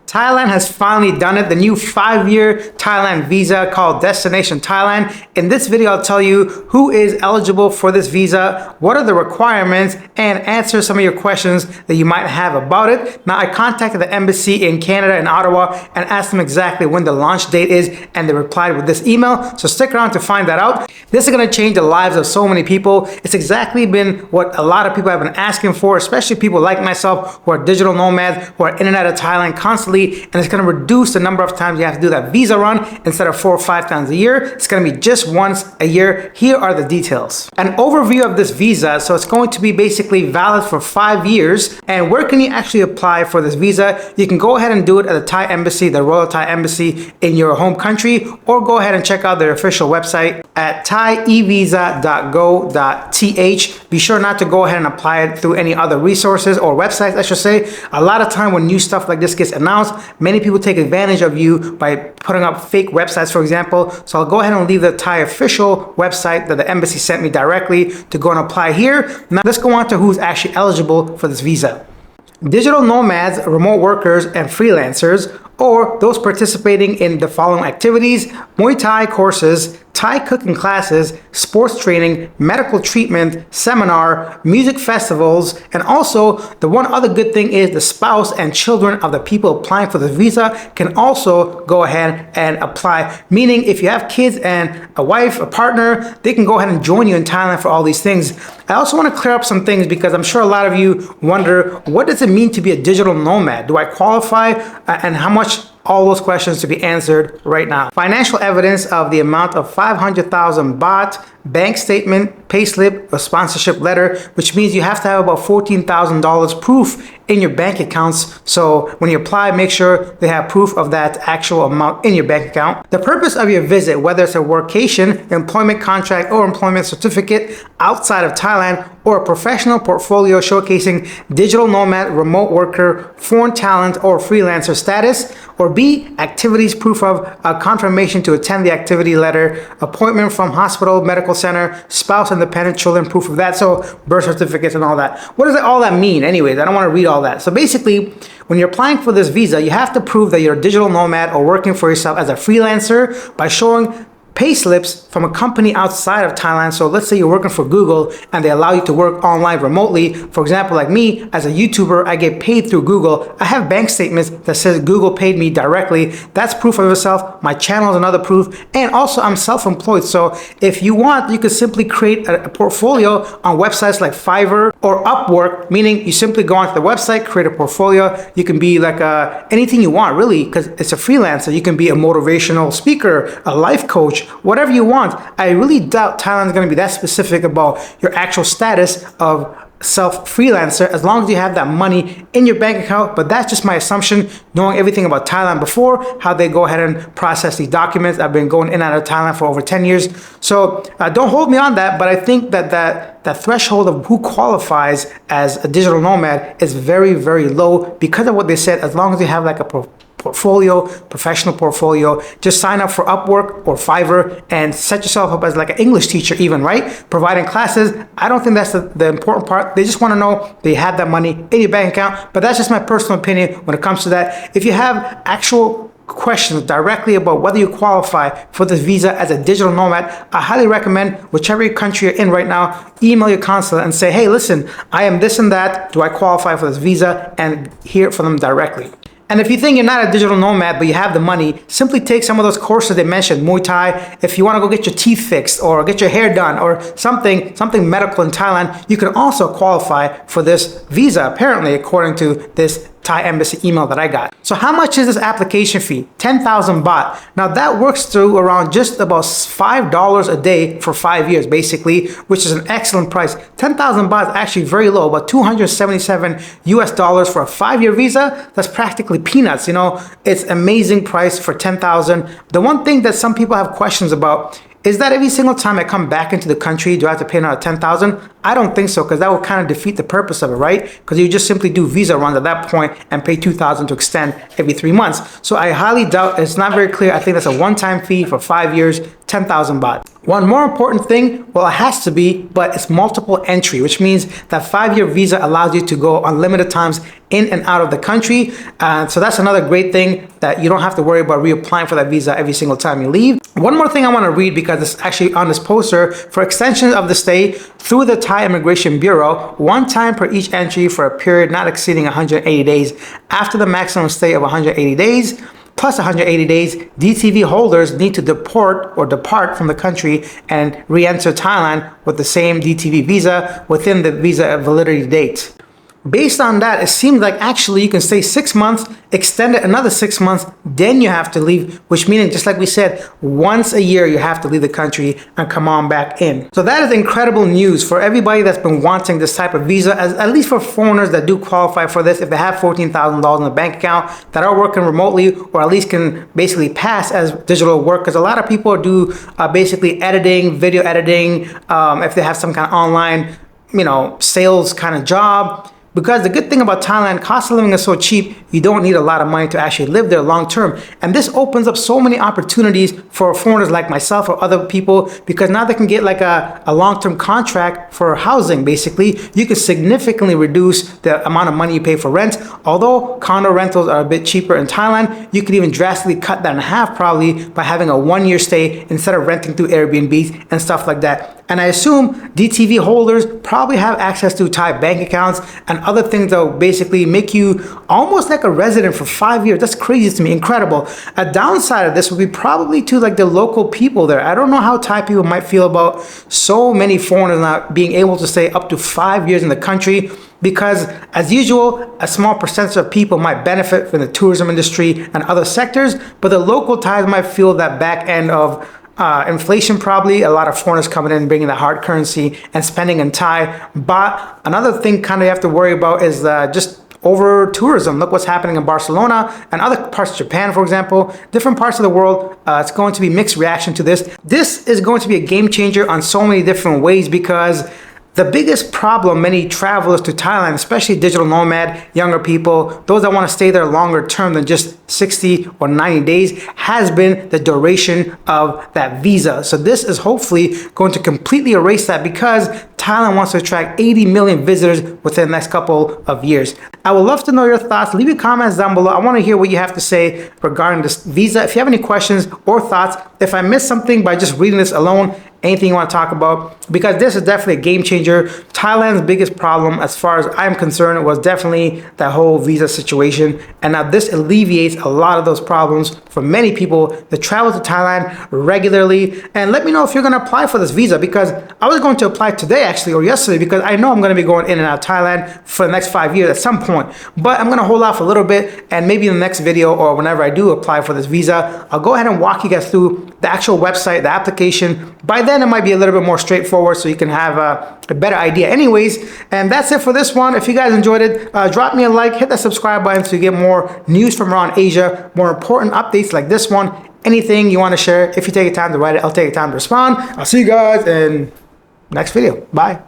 Thailand has finally done it, the new 5-year Thailand visa called Destination Thailand. In this video, I'll tell you who is eligible for this visa, what are the requirements, and answer some of your questions that you might have about it. Now, I contacted the embassy in Canada in Ottawa and asked them exactly when the launch date is, and they replied with this email. So stick around to find that out. This is going to change the lives of so many people. It's exactly been what a lot of people have been asking for, especially people like myself who are digital nomads, who are in and out of Thailand constantly. And it's going to reduce the number of times you have to do that visa run. Instead of 4 or 5 times a year, it's going to be just once a year. Here are the details. An overview of this visa. So it's going to be basically valid for 5 years. And where can you actually apply for this visa? You can go ahead and do it at the Thai embassy, the Royal Thai Embassy in your home country, or go ahead and check out their official website at thaivisa.go.th. Be sure not to go ahead and apply it through any other resources or websites, I should say. A lot of time when new stuff like this gets announced, many people take advantage of you by putting up fake websites, for example. So I'll go ahead and leave the Thai official website that the embassy sent me directly to go and apply here. Now let's go on to who's actually eligible for this visa. Digital nomads, remote workers, and freelancers, or those participating in the following activities: Muay Thai courses, Thai cooking classes, sports training, medical treatment, seminar, music festivals, and also the one other good thing is the spouse and children of the people applying for the visa can also go ahead and apply. Meaning if you have kids and a wife, a partner, they can go ahead and join you in Thailand for all these things. I also want to clear up some things because I'm sure a lot of you wonder, what does it mean to be a digital nomad? Do I qualify? And how much? All those questions to be answered right now. Financial evidence of the amount of 500,000 baht, bank statement, payslip, or sponsorship letter, which means you have to have about $14,000 proof in your bank accounts. So when you apply, make sure they have proof of that actual amount in your bank account. The purpose of your visit, whether it's a workation, employment contract, or employment certificate outside of Thailand, or a professional portfolio showcasing digital nomad, remote worker, foreign talent, or freelancer status, or B, activities proof of a confirmation to attend the activity letter, appointment from hospital, medical center, spouse and dependent children, proof of that, so birth certificates and all that. What does all that mean anyways? I don't want to read all that. So basically, when you're applying for this visa, you have to prove that you're a digital nomad or working for yourself as a freelancer by showing pay slips from a company outside of Thailand. So let's say you're working for Google and they allow you to work online remotely. For example, like me, as a YouTuber, I get paid through Google. I have bank statements that says Google paid me directly. That's proof of yourself. My channel is another proof. And also I'm self-employed. So if you want, you could simply create a portfolio on websites like Fiverr or Upwork, meaning you simply go onto the website, create a portfolio. You can be like anything you want, really, because it's a freelancer. You can be a motivational speaker, a life coach, whatever you want. I really doubt Thailand is going to be that specific about your actual status of self-freelancer as long as you have that money in your bank account. But that's just my assumption, knowing everything about Thailand before, how they go ahead and process these documents. I've been going in and out of Thailand for over 10 years. So don't hold me on that, but I think that threshold of who qualifies as a digital nomad is very, very low because of what they said. As long as you have like a professional portfolio, just sign up for Upwork or Fiverr and set yourself up as like an English teacher even, right? Providing classes. I don't think that's the important part. They just want to know that you have that money in your bank account, but that's just my personal opinion when it comes to that. If you have actual questions directly about whether you qualify for this visa as a digital nomad, I highly recommend whichever country you're in right now, email your consulate and say, hey, listen, I am this and that. Do I qualify for this visa? And hear from them directly. And if you think you're not a digital nomad, but you have the money, simply take some of those courses they mentioned, Muay Thai. If you want to go get your teeth fixed or get your hair done or something medical in Thailand, you can also qualify for this visa, apparently, according to this Thai embassy email that I got. So how much is this application fee? 10,000 baht. Now that works through around just about $5 a day for 5 years, basically, which is an excellent price. 10,000 baht is actually very low, about $277 US for a 5-year visa. That's practically peanuts, you know. It's amazing price for 10,000. The one thing that some people have questions about Is that every single time I come back into the country, do I have to pay another $10,000? I don't think so, because that will kind of defeat the purpose of it, right? Because you just simply do visa runs at that point and pay $2,000 to extend every 3 months. So I highly doubt, it's not very clear. I think that's a one-time fee for 5 years, 10,000 baht. One more important thing, well, it has to be, but it's multiple entry, which means that 5-year visa allows you to go unlimited times in and out of the country. So that's another great thing, that you don't have to worry about reapplying for that visa every single time you leave. One more thing I want to read, because it's actually on this poster: for extension of the stay through the Thai Immigration Bureau, one time per each entry for a period not exceeding 180 days. After the maximum stay of 180 days, plus 180 days, DTV holders need to depart from the country and re-enter Thailand with the same DTV visa within the visa validity date. Based on that, it seems like actually you can stay 6 months, extend it another 6 months, then you have to leave, which meaning, just like we said, once a year you have to leave the country and come on back in. So that is incredible news for everybody that's been wanting this type of visa, at least for foreigners that do qualify for this. If they have $14,000 in the bank account, that are working remotely, or at least can basically pass as digital work, because a lot of people do basically editing, video editing, if they have some kind of online, sales kind of job. Because the good thing about Thailand, cost of living is so cheap, you don't need a lot of money to actually live there long term. And this opens up so many opportunities for foreigners like myself or other people, because now they can get like a long-term contract for housing, basically. You can significantly reduce the amount of money you pay for rent. Although condo rentals are a bit cheaper in Thailand, you can even drastically cut that in half probably by having a 1-year stay instead of renting through Airbnbs and stuff like that. And I assume DTV holders probably have access to Thai bank accounts and other things that will basically make you almost like a resident for 5 years. That's crazy to me, incredible. A downside of this would be probably to like the local people there. I don't know how Thai people might feel about so many foreigners not being able to stay up to 5 years in the country, because as usual, a small percentage of people might benefit from the tourism industry and other sectors, but the local Thais might feel that back end of inflation, probably a lot of foreigners coming in, bringing the hard currency and spending in Thai. But another thing kind of you have to worry about is just over tourism. Look what's happening in Barcelona and other parts of Japan, for example, different parts of the world. It's going to be mixed reaction to this. This is going to be a game changer on so many different ways, because the biggest problem many travelers to Thailand, especially digital nomad, younger people, those that want to stay there longer term than just 60 or 90 days, has been the duration of that visa. So this is hopefully going to completely erase that, because Thailand wants to attract 80 million visitors within the next couple of years. I would love to know your thoughts. Leave your comments down below. I want to hear what you have to say regarding this visa. If you have any questions or thoughts, if I missed something by just reading this alone, anything you want to talk about, because this is definitely a game changer. Thailand's biggest problem, as far as I'm concerned, was definitely that whole visa situation. And now this alleviates a lot of those problems for many people that travel to Thailand regularly. And let me know if you're going to apply for this visa, because I was going to apply today actually, or yesterday, because I know I'm going to be going in and out of Thailand for the next 5 years at some point. But I'm going to hold off a little bit, and maybe in the next video or whenever I do apply for this visa, I'll go ahead and walk you guys through the actual website, the application. By then it might be a little bit more straightforward, so you can have a better idea anyways. And that's it for this one. If you guys enjoyed it, drop me a like, hit that subscribe button so you get more news from around Asia, more important updates like this one. Anything you want to share, if you take your time to write it, I'll take your time to respond. I'll see you guys in next video. Bye.